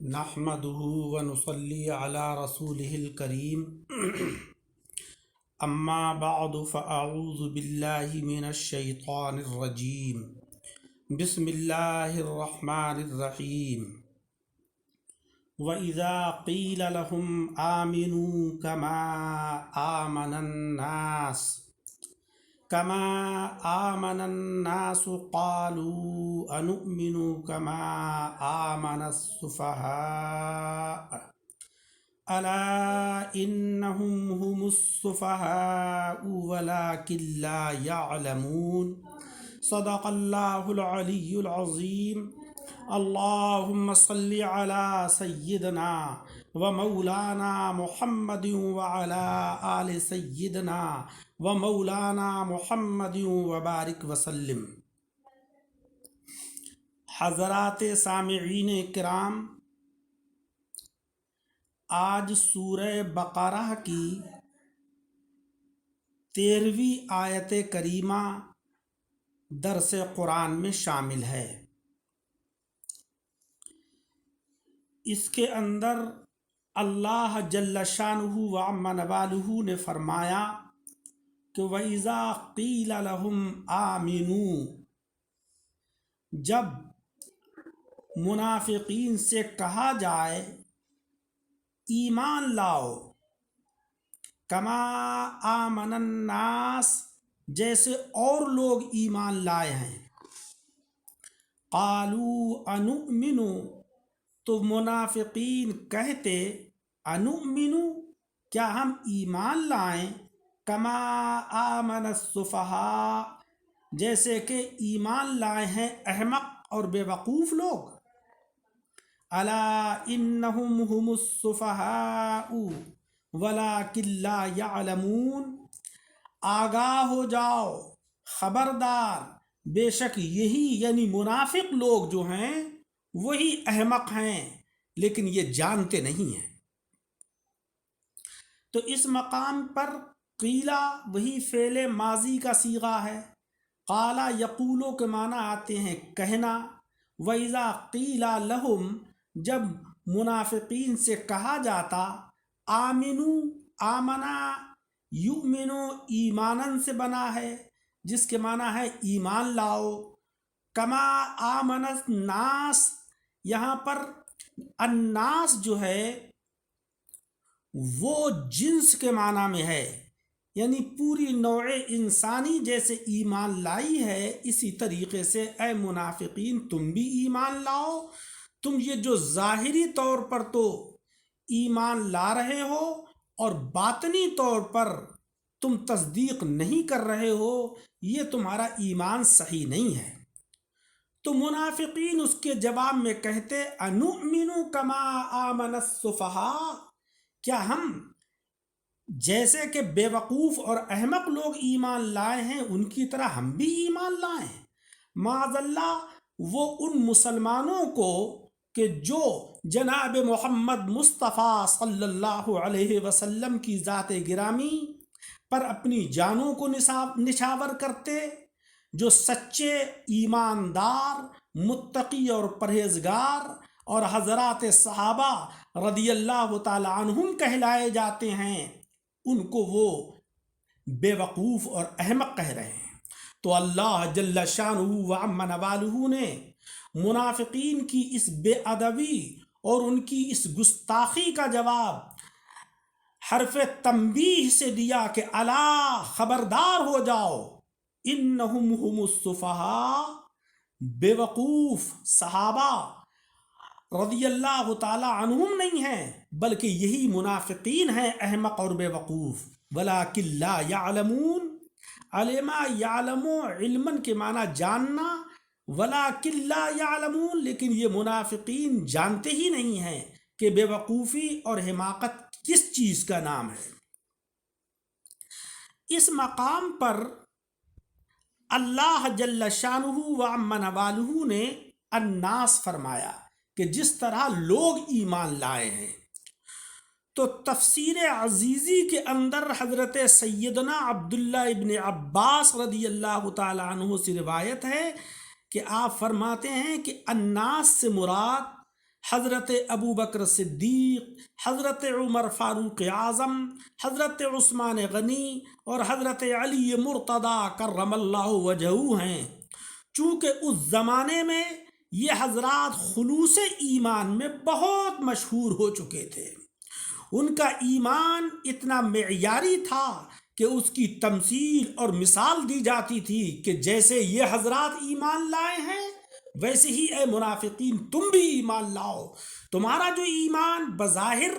نحمده ونصلي على رسوله الكريم اما بعد فاعوذ بالله من الشيطان الرجيم بسم الله الرحمن الرحيم وإذا قيل لهم آمنوا كما آمن الناس قالوا أنؤمن كما آمن السفهاء ألا إنهم هم السفهاء ولكن لا يعلمون صدق الله العلي العظيم اللهم صل على سيدنا ومولانا محمد وعلى آل سيدنا ومولانا محمد وبارک وسلم۔ حضرات سامعین کرام، آج سورہ بقرہ کی 13ویں آیت کریمہ درس قرآن میں شامل ہے۔ اس کے اندر اللہ جل شانہ و عم نوالہ نے فرمایا کہ وَإِذَا قِيلَ لَهُمْ آمِنُوا، جب منافقین سے کہا جائے ایمان لاؤ، کما آمن الناس، جیسے اور لوگ ایمان لائے ہیں، قالوا انؤمن، تو منافقین کہتے انؤمن، کیا ہم ایمان لائیں، کما آمن السفہاء، جیسے کہ ایمان لائے ہیں احمق اور بے وقوف لوگ، الا انہم هم السفہاء ولکن لا یعلمون، آگاہ ہو جاؤ، خبردار، بے شک یہی یعنی منافق لوگ جو ہیں وہی احمق ہیں، لیکن یہ جانتے نہیں ہیں۔ تو اس مقام پر قیلا وہی فعل ماضی کا صیغہ ہے، قالا یقولو کے معنی آتے ہیں کہنا، وَإِذَا قِيلَ لَهُمْ، جب منافقین سے کہا جاتا، آمنو، آمنا، یؤمنو ایمانن سے بنا ہے، جس کے معنی ہے ایمان لاؤ، کما آمن الناس، یہاں پر الناس جو ہے وہ جنس کے معنی میں ہے، یعنی پوری نوع انسانی جیسے ایمان لائی ہے، اسی طریقے سے اے منافقین تم بھی ایمان لاؤ۔ تم یہ جو ظاہری طور پر تو ایمان لا رہے ہو اور باطنی طور پر تم تصدیق نہیں کر رہے ہو، یہ تمہارا ایمان صحیح نہیں ہے۔ تو منافقین اس کے جواب میں کہتے انؤمن کما آمن السفہاء، کیا ہم جیسے کہ بے وقوف اور احمق لوگ ایمان لائے ہیں ان کی طرح ہم بھی ایمان لائیں؟ معاذ اللہ، وہ ان مسلمانوں کو کہ جو جناب محمد مصطفیٰ صلی اللہ علیہ وسلم کی ذات گرامی پر اپنی جانوں کو نچھاور کرتے، جو سچے ایماندار، متقی اور پرہیزگار اور حضرات صحابہ رضی اللہ تعالی عنہم کہلائے جاتے ہیں، ان کو وہ بے وقوف اور احمق کہہ رہے ہیں۔ تو اللہ جل شانہ و عم نوالہ نے منافقین کی اس بے ادبی اور ان کی اس گستاخی کا جواب حرف تنبیہ سے دیا کہ الا، خبردار ہو جاؤ، انہم هم السفہاء، بے وقوف صحابہ رضی اللہ تعالی عنہم نہیں ہیں، بلکہ یہی منافقین ہیں احمق اور بے وقوف، ولکن لا یعلمون، علم یعلم علما کے معنی جاننا، ولکن لا یعلمون، لیکن یہ منافقین جانتے ہی نہیں ہیں کہ بے وقوفی اور حماقت کس چیز کا نام ہے۔ اس مقام پر اللہ جل شانہ و عم نوالہ نے الناس فرمایا کہ جس طرح لوگ ایمان لائے ہیں۔ تو تفسیر عزیزی کے اندر حضرت سیدنا عبداللہ ابن عباس رضی اللہ تعالی عنہ سے روایت ہے کہ آپ فرماتے ہیں کہ الناس سے مراد حضرت ابو بکر صدیق، حضرت عمر فاروق اعظم، حضرت عثمان غنی اور حضرت علی مرتضیٰ کرم اللہ وجہہ ہیں۔ چونکہ اس زمانے میں یہ حضرات خلوص ایمان میں بہت مشہور ہو چکے تھے، ان کا ایمان اتنا معیاری تھا کہ اس کی تمثیل اور مثال دی جاتی تھی کہ جیسے یہ حضرات ایمان لائے ہیں ویسے ہی اے منافقین تم بھی ایمان لاؤ۔ تمہارا جو ایمان بظاہر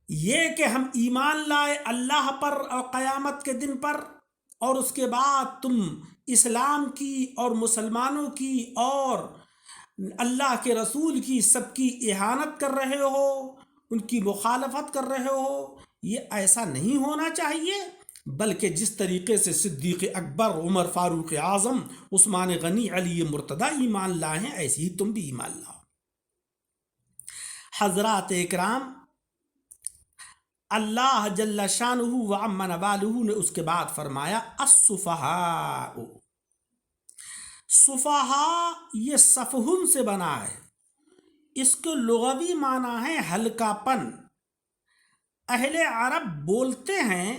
یہ کہ ہم ایمان لائے اللہ پر اور قیامت کے دن پر، اور اس کے بعد تم اسلام کی اور مسلمانوں کی اور اللہ کے رسول کی سب کی اہانت کر رہے ہو، ان کی مخالفت کر رہے ہو، یہ ایسا نہیں ہونا چاہیے، بلکہ جس طریقے سے صدیق اکبر، عمر فاروق اعظم، عثمان غنی، علی مرتضیٰ ایمان لائے ہیں ایسے ہی تم بھی ایمان لاؤ۔ حضرات اکرام، اللہ جل شانہ و عم نوالہ نے اس کے بعد فرمایا السفہاء۔ سفہاء یہ سفہن سے بنا ہے، اس کے لغوی معنی ہے ہلکا پن۔ اہل عرب بولتے ہیں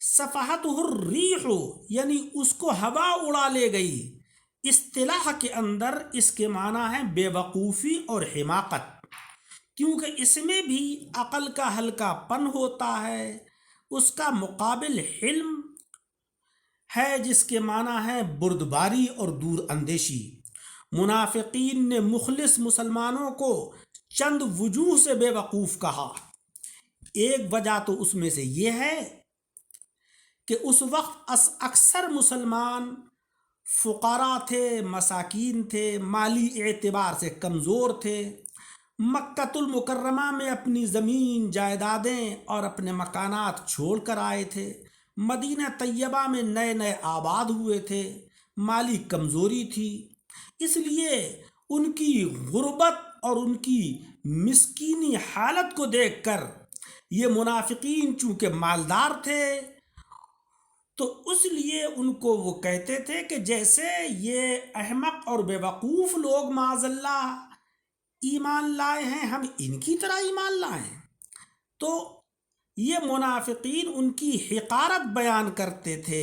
صفحتہ الریح، یعنی اس کو ہوا اڑا لے گئی۔ اصطلاح کے اندر اس کے معنی ہے بے وقوفی اور حماقت، کیونکہ اس میں بھی عقل کا ہلکا پن ہوتا ہے۔ اس کا مقابل حلم ہے جس کے معنی ہے بردباری اور دور اندیشی۔ منافقین نے مخلص مسلمانوں کو چند وجوہ سے بے وقوف کہا۔ ایک وجہ تو اس میں سے یہ ہے کہ اس وقت اکثر مسلمان فقراء تھے، مساکین تھے، مالی اعتبار سے کمزور تھے، مکۃ المکرمہ میں اپنی زمین جائیدادیں اور اپنے مکانات چھوڑ کر آئے تھے، مدینہ طیبہ میں نئے نئے آباد ہوئے تھے، مالی کمزوری تھی، اس لیے ان کی غربت اور ان کی مسکینی حالت کو دیکھ کر یہ منافقین چونکہ مالدار تھے تو اس لیے ان کو وہ کہتے تھے کہ جیسے یہ احمق اور بے وقوف لوگ معاذ اللہ ایمان لائے ہیں ہم ان کی طرح ایمان لائیں۔ تو یہ منافقین ان کی حقارت بیان کرتے تھے،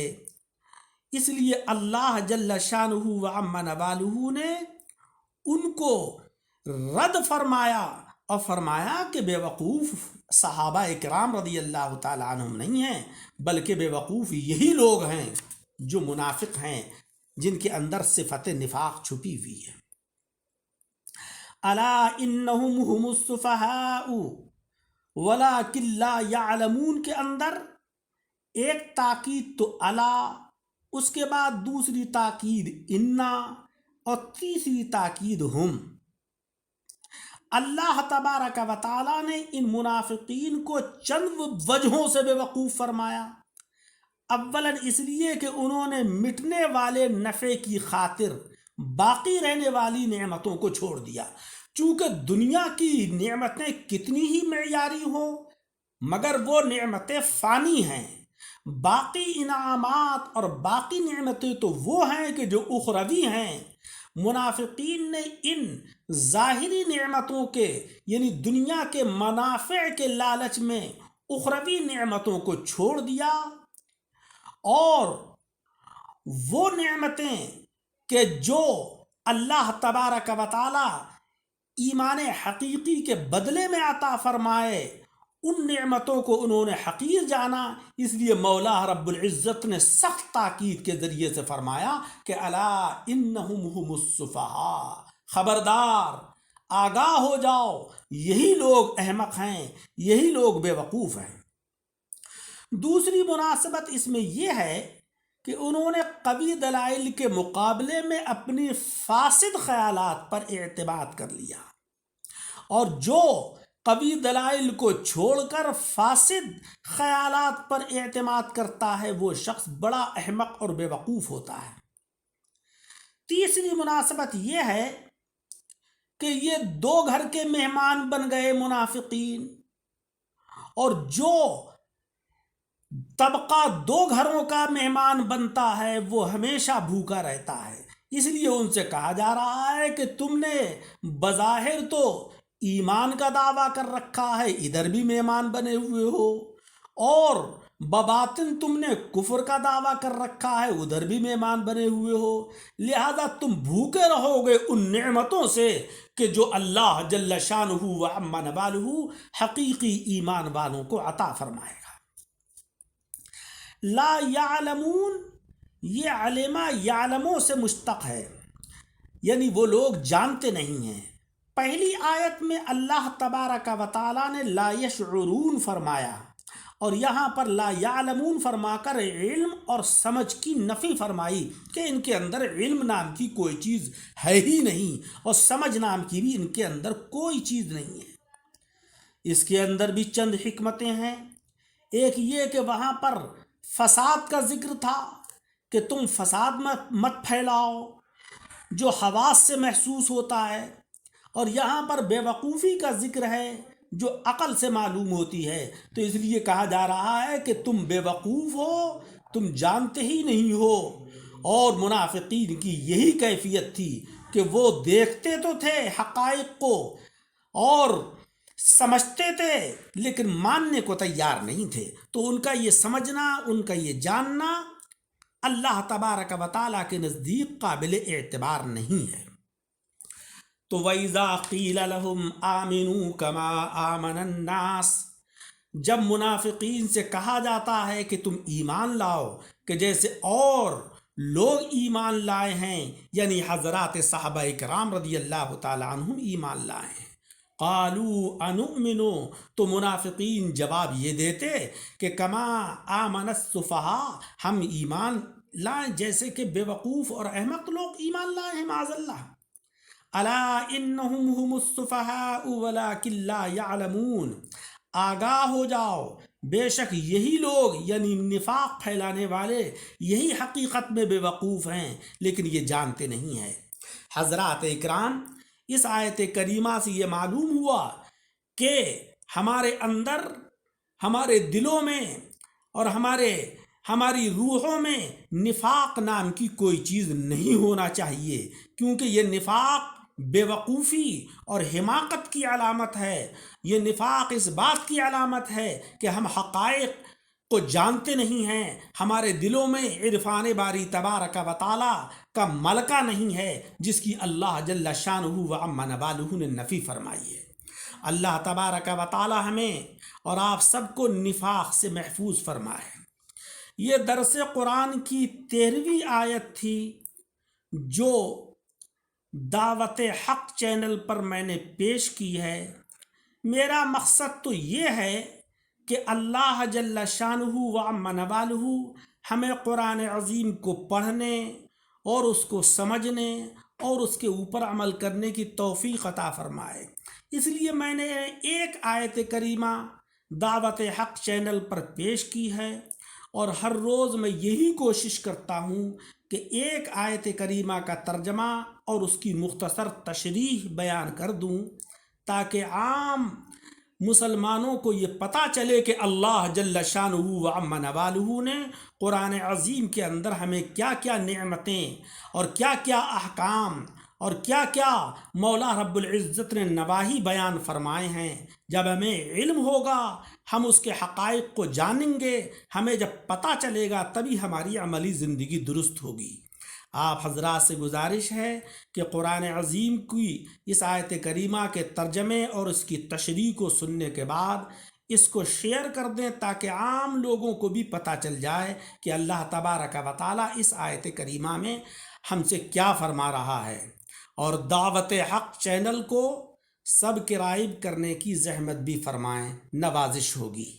اس لیے اللہ جل شانہ و عم نوالہ نے ان کو رد فرمایا اور فرمایا کہ بے وقوف صحابہ اکرام رضی اللہ تعالیٰ عنہم نہیں ہیں، بلکہ بے وقوف یہی لوگ ہیں جو منافق ہیں، جن کے اندر صفت نفاق چھپی ہوئی ہے۔ الا انہم هم السفہاء ولکن لا یعلمون کے اندر ایک تاکید تو الا، اس کے بعد دوسری تاکید انا، اور تیسری تاکید ہم۔ اللہ تبارک و تعالیٰ نے ان منافقین کو چند وجہوں سے بے وقوف فرمایا۔ اولاً اس لیے کہ انہوں نے مٹنے والے نفع کی خاطر باقی رہنے والی نعمتوں کو چھوڑ دیا۔ چونکہ دنیا کی نعمتیں کتنی ہی معیاری ہوں مگر وہ نعمتیں فانی ہیں، باقی انعامات اور باقی نعمتیں تو وہ ہیں کہ جو اخروی ہیں۔ منافقین نے ان ظاہری نعمتوں کے یعنی دنیا کے منافع کے لالچ میں اخروی نعمتوں کو چھوڑ دیا، اور وہ نعمتیں کہ جو اللہ تبارک و تعالی ایمان حقیقی کے بدلے میں عطا فرمائے ان نعمتوں کو انہوں نے حقیر جانا۔ اس لیے مولا رب العزت نے سخت تاکید کے ذریعے سے فرمایا کہ الا انہم هم السفہاء، خبردار آگاہ ہو جاؤ، یہی لوگ احمق ہیں، یہی لوگ بے وقوف ہیں۔ دوسری مناسبت اس میں یہ ہے کہ انہوں نے قوی دلائل کے مقابلے میں اپنی فاسد خیالات پر اعتماد کر لیا، اور جو قوی دلائل کو چھوڑ کر فاسد خیالات پر اعتماد کرتا ہے وہ شخص بڑا احمق اور بے وقوف ہوتا ہے۔ تیسری مناسبت یہ ہے کہ یہ دو گھر کے مہمان بن گئے منافقین، اور جو طبقہ دو گھروں کا مہمان بنتا ہے وہ ہمیشہ بھوکا رہتا ہے، اس لیے ان سے کہا جا رہا ہے کہ تم نے بظاہر تو ایمان کا دعویٰ کر رکھا ہے، ادھر بھی مہمان بنے ہوئے ہو، اور بباطن تم نے کفر کا دعویٰ کر رکھا ہے، ادھر بھی مہمان بنے ہوئے ہو، لہذا تم بھوکے رہو گے ان نعمتوں سے کہ جو اللہ جل شانہ و عم نوالہ حقیقی ایمان والوں کو عطا فرمائے گا۔ لا یعلمون، یہ علمہ یعلموں سے مشتق ہے، یعنی وہ لوگ جانتے نہیں ہیں۔ پہلی آیت میں اللہ تبارک و تعالیٰ نے لا یشعرون فرمایا، اور یہاں پر لا یعلمون فرما کر علم اور سمجھ کی نفی فرمائی کہ ان کے اندر علم نام کی کوئی چیز ہے ہی نہیں، اور سمجھ نام کی بھی ان کے اندر کوئی چیز نہیں ہے۔ اس کے اندر بھی چند حکمتیں ہیں۔ ایک یہ کہ وہاں پر فساد کا ذکر تھا کہ تم فساد مت پھیلاؤ جو حواس سے محسوس ہوتا ہے، اور یہاں پر بے وقوفی کا ذکر ہے جو عقل سے معلوم ہوتی ہے، تو اس لیے کہا جا رہا ہے کہ تم بے وقوف ہو، تم جانتے ہی نہیں ہو۔ اور منافقین کی یہی کیفیت تھی کہ وہ دیکھتے تو تھے حقائق کو اور سمجھتے تھے، لیکن ماننے کو تیار نہیں تھے، تو ان کا یہ سمجھنا، ان کا یہ جاننا اللہ تبارک و تعالیٰ کے نزدیک قابل اعتبار نہیں ہے۔ تو وَإِذَا قِيلَ لَهُمْ آمِنُوا كَمَا آمَنَ النَّاسِ، جب منافقین سے کہا جاتا ہے کہ تم ایمان لاؤ کہ جیسے اور لوگ ایمان لائے ہیں، یعنی حضرات صحابہ کرام رضی اللہ تعالیٰ عنہم ایمان لائے ہیں، قالوا انؤمن، تو منافقین جواب یہ دیتے کہ کما آمن السفہاء، ہم ایمان لائیں جیسے کہ بے وقوف اور احمق لوگ ایمان لائے ہیں، معاذ اللہ۔ الا انہم هم السفہاء ولکن لا یعلمون، آگاہ ہو جاؤ، بے شک یہی لوگ یعنی نفاق پھیلانے والے یہی حقیقت میں بے وقوف ہیں، لیکن یہ جانتے نہیں ہیں۔ حضرات اکرام، اس آیت کریمہ سے یہ معلوم ہوا کہ ہمارے اندر، ہمارے دلوں میں اور ہماری روحوں میں نفاق نام کی کوئی چیز نہیں ہونا چاہیے، کیونکہ یہ نفاق بے وقوفی اور حماقت کی علامت ہے۔ یہ نفاق اس بات کی علامت ہے کہ ہم حقائق کو جانتے نہیں ہیں، ہمارے دلوں میں عرفان باری تبارک و تعالی کا ملکہ نہیں ہے، جس کی اللہ جل شانہ و عم نوالہ نے نفی فرمائی ہے۔ اللہ تبارک و تعالی ہمیں اور آپ سب کو نفاق سے محفوظ فرمائے۔ یہ درس قرآن کی 13ویں آیت تھی جو دعوت حق چینل پر میں نے پیش کی ہے۔ میرا مقصد تو یہ ہے کہ اللہ جل شانہ و عم نوالہ ہمیں قرآن عظیم کو پڑھنے اور اس کو سمجھنے اور اس کے اوپر عمل کرنے کی توفیق عطا فرمائے۔ اس لیے میں نے ایک آیت کریمہ دعوت حق چینل پر پیش کی ہے، اور ہر روز میں یہی کوشش کرتا ہوں کہ ایک آیت کریمہ کا ترجمہ اور اس کی مختصر تشریح بیان کر دوں، تاکہ عام مسلمانوں کو یہ پتہ چلے کہ اللہ جل شانہ و عم نوالہ نے قرآن عظیم کے اندر ہمیں کیا کیا نعمتیں اور کیا کیا احکام اور کیا کیا مولا رب العزت نے نواہی بیان فرمائے ہیں۔ جب ہمیں علم ہوگا، ہم اس کے حقائق کو جانیں گے، ہمیں جب پتہ چلے گا، تبھی ہماری عملی زندگی درست ہوگی۔ آپ حضرات سے گزارش ہے کہ قرآن عظیم کی اس آیت کریمہ کے ترجمے اور اس کی تشریح کو سننے کے بعد اس کو شیئر کر دیں، تاکہ عام لوگوں کو بھی پتہ چل جائے کہ اللہ تبارک و تعالیٰ اس آیت کریمہ میں ہم سے کیا فرما رہا ہے، اور دعوت حق چینل کو سبسکرائب کرنے کی زحمت بھی فرمائیں، نوازش ہوگی۔